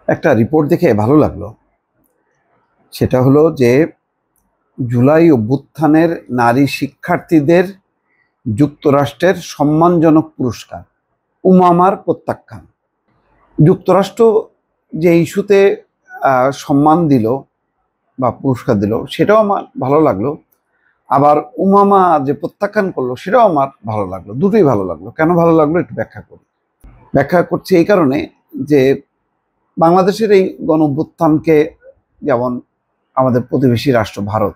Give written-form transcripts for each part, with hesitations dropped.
একটা রিপোর্ট দেখে ভালো লাগলো। সেটা হলো যে জুলাই অভ্যুত্থানের নারী শিক্ষার্থীদের যুক্তরাষ্ট্রের সম্মানজনক পুরস্কার উমামার প্রত্যাখ্যান। যুক্তরাষ্ট্র যে ইস্যুতে সম্মান দিল বা পুরস্কার দিল সেটাও আমার ভালো লাগলো, আবার উমামা যে প্রত্যাখ্যান করলো সেটাও আমার ভালো লাগলো। দুটোই ভালো লাগলো। কেন ভালো লাগলো একটু ব্যাখ্যা করি। ব্যাখ্যা করছি এই কারণে যে বাংলাদেশের এই গণ অভ্যুত্থানকে, যেমন আমাদের প্রতিবেশী রাষ্ট্র ভারত,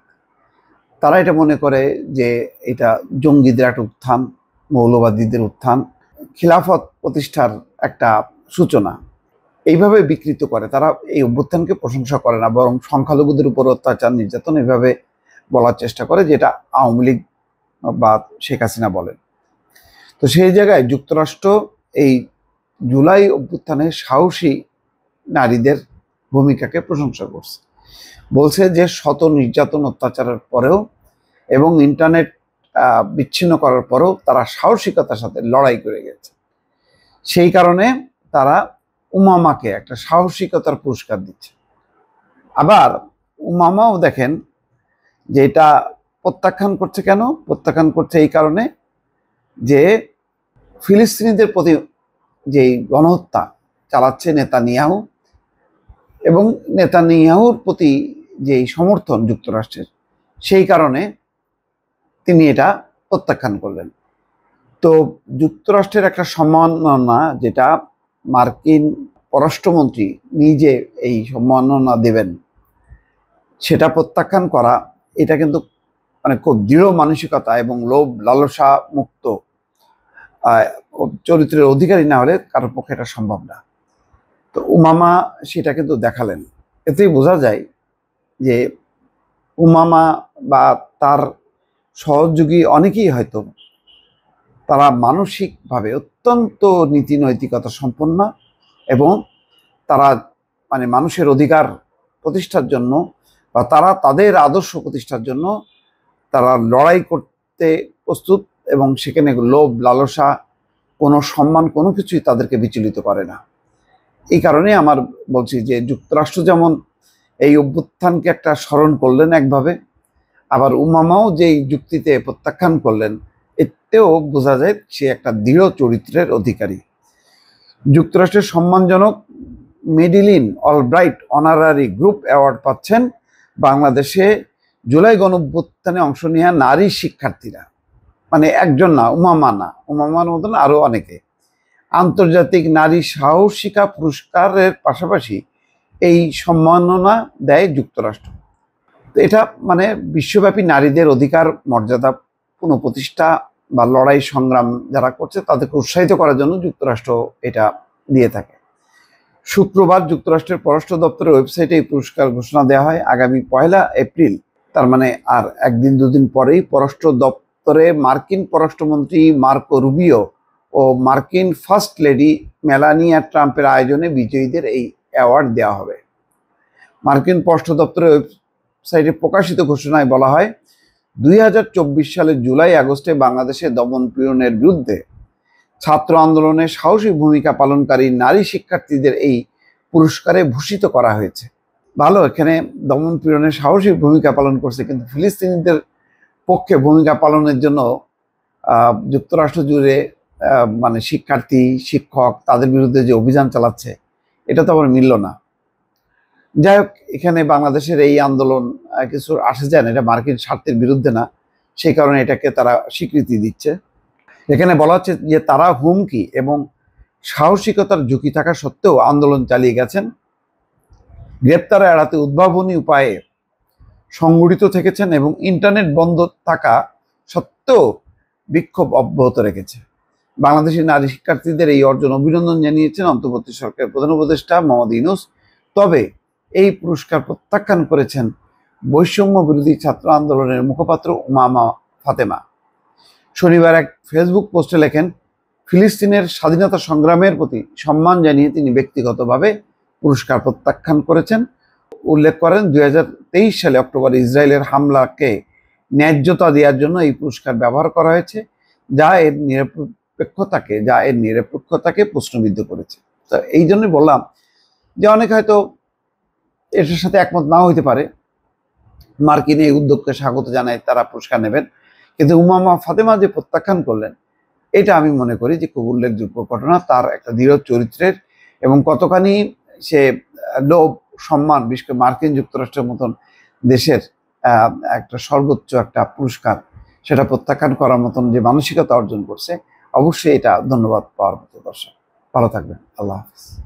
তারা এটা মনে করে যে এটা জঙ্গিদের একটা উত্থান, মৌলবাদীদের উত্থান, খিলাফত প্রতিষ্ঠার একটা সূচনা, এইভাবে বিকৃত করে। তারা এই অভ্যুত্থানকে প্রশংসা করে না, বরং সংখ্যালঘুদের উপর অত্যাচার নির্যাতন এইভাবে বলার চেষ্টা করে, যেটা আওয়ামী লীগ বা শেখ হাসিনা বলেন। তো সেই জায়গায় যুক্তরাষ্ট্র এই জুলাই অভ্যুত্থানে সাহসী নারীদের ভূমিকাকে প্রশংসা করছে। বলছে যে শত নির্যাতন অত্যাচারের পরেও এবং ইন্টারনেট বিচ্ছিন্ন করার পরেও তারা সাহসিকতার সাথে লড়াই করে গেছে। সেই কারণে তারা উমামাকে একটা সাহসিকতার পুরস্কার দিচ্ছে। আবার উমামাও দেখেন যে এটা প্রত্যাখ্যান করছে। কেন প্রত্যাখ্যান করছে? এই কারণে যে ফিলিস্তিনিদের প্রতি যেই গণহত্যা চালাচ্ছে নেতানিয়াহু, এবং নেতানিয়াহুর প্রতি যেই সমর্থন যুক্তরাষ্ট্রের, সেই কারণে তিনি এটা প্রত্যাখ্যান করলেন। তো যুক্তরাষ্ট্রের একটা সম্মাননা, যেটা মার্কিন পররাষ্ট্রমন্ত্রী নিজে এই সম্মাননা দেবেন, সেটা প্রত্যাখ্যান করা, এটা কিন্তু মানে খুব দৃঢ় মানসিকতা এবং লোভ লালসা মুক্ত চরিত্রের অধিকারী না হলে কারোর পক্ষে এটা সম্ভব না। তো উমামা সেটা কিন্তু দেখালেন। এতেই বোঝা যায় যে উমামা বা তার সহযোগী অনেকেই হয়তো তারা মানসিকভাবে অত্যন্ত নীতি নৈতিকতা সম্পন্ন, এবং তারা মানে মানুষের অধিকার প্রতিষ্ঠার জন্য বা তারা তাদের আদর্শ প্রতিষ্ঠার জন্য তারা লড়াই করতে প্রস্তুত, এবং সেখানে লোভ লালসা কোনো সম্মান কোনো কিছুই তাদেরকে বিচলিত করে না। এই কারণে আমার বলছি যে যুক্তরাষ্ট্র যেমন এই অভ্যুত্থানকে একটা স্মরণ করলেন একভাবে, আবার উমামাও যেই যুক্তিতে প্রত্যাখ্যান করলেন, এতেও বোঝা যায় সে একটা দৃঢ় চরিত্রের অধিকারী। যুক্তরাষ্ট্রের সম্মানজনক Madeline Albright honorary group award পাচ্ছেন বাংলাদেশে জুলাই গণঅভ্যুত্থানে অংশ নেওয়া নারী শিক্ষার্থীরা। মানে একজন না, উমামা না, উমামার মতন আরো অনেকে। আন্তর্জাতিক নারী সাহসিকা পুরস্কারের পাশাপাশি এই সম্মাননা দেয় যুক্তরাষ্ট্র। তো এটা মানে বিশ্বব্যাপী নারীদের অধিকার মর্যাদা পুনঃপ্রতিষ্ঠা বা লড়াই সংগ্রাম যারা করছে তাদেরকে উৎসাহিত করার জন্য যুক্তরাষ্ট্র এটা দিয়ে থাকে। শুক্রবার যুক্তরাষ্ট্রের পররাষ্ট্র দপ্তরের ওয়েবসাইটে এই পুরস্কার ঘোষণা দেওয়া হয়। আগামী 1 এপ্রিল, তার মানে আর একদিন দুদিন পরেই, পররাষ্ট্র দপ্তরে মার্কিন পররাষ্ট্রমন্ত্রী মার্কো রুবিও ও মার্কিন ফার্স্ট লেডি মেলানিয়া ট্রাম্পের আয়োজনে বিজয়ীদের এই অ্যাওয়ার্ড দেওয়া হবে। মার্কিন পররাষ্ট্র দপ্তরের ওয়েবসাইটে প্রকাশিত ঘোষণায় বলা হয়, 2024 সালের জুলাই আগস্টে বাংলাদেশে দমন পীড়নের বিরুদ্ধে ছাত্র আন্দোলনে সাহসী ভূমিকা পালনকারী নারী শিক্ষার্থীদের এই পুরস্কারে ভূষিত করা হয়েছে। ভালো, এখানে দমন পীড়নের সাহসী ভূমিকা পালন করছে, কিন্তু ফিলিস্তিনিদের পক্ষে ভূমিকা পালনের জন্য যুক্তরাষ্ট্র জুড়ে মানে শিক্ষার্থী শিক্ষক তাদের বিরুদ্ধে যে অভিযান চালাচ্ছে, এটা তো আবার মিলল না। যাই হোক, এখানে বাংলাদেশের এই আন্দোলন কিছু আসে যায় না, এটা মার্কিন স্বার্থের বিরুদ্ধে না, সেই কারণে এটাকে তারা স্বীকৃতি দিচ্ছে। এখানে বলা হচ্ছে যে তারা হুমকি এবং সাহসিকতার ঝুঁকি থাকা সত্ত্বেও আন্দোলন চালিয়ে গেছেন, গ্রেপ্তার এড়াতে উদ্ভাবনী উপায়ে সংগঠিত থেকেছেন এবং ইন্টারনেট বন্ধ থাকা সত্ত্বেও বিক্ষোভ অব্যাহত রেখেছে। বাংলাদেশি নারী শিক্ষার্থীদের এই অর্জন অভিনন্দন জানিয়েছেন অন্তর্বর্তী সরকারের প্রধান উপদেষ্টা মোহাম্মদ ইউনূস। তবে এই পুরস্কার প্রত্যাখ্যান করেছেন বৈষম্য বিরোধী ছাত্র আন্দোলনের মুখপাত্র উমামা ফাতেমা। শনিবার এক ফেসবুক পোস্টে লেখেন, ফিলিস্তিনের স্বাধীনতা সংগ্রামের প্রতি সম্মান জানিয়ে তিনি ব্যক্তিগতভাবে পুরস্কার প্রত্যাখ্যান করেছেন। উল্লেখ করেন, 2023 সালে অক্টোবরে ইসরায়েলের হামলাকে ন্যায্যতা দেওয়ার জন্য এই পুরস্কার ব্যবহার করা হয়েছে, যা এর নিরপেক্ষতাকে প্রশ্নবিদ্ধ করেছে। তো এই জন্যই বললাম যে অনেক হয়তো এটার সাথে একমত নাও হইতে পারে, মার্কিন এই উদ্যোগকে স্বাগত জানায়, তারা পুরস্কার নেবেন। কিন্তু উমামা ফাতেমা যে প্রত্যাখ্যান করলেন, এটা আমি মনে করি যে খুব উল্লেখযোগ্য ঘটনা। তার একটা দৃঢ় চরিত্রের এবং কতখানি সে লোভ, সম্মান, বিশেষ করে মার্কিন যুক্তরাষ্ট্রের মতন দেশের একটা সর্বোচ্চ একটা পুরস্কার সেটা প্রত্যাখ্যান করার মতন যে মানসিকতা অর্জন করছে, অবশ্যই এটা ধন্যবাদ পাওয়ার মতো। দর্শক ভালো থাকবেন, আল্লাহ হাফিজ।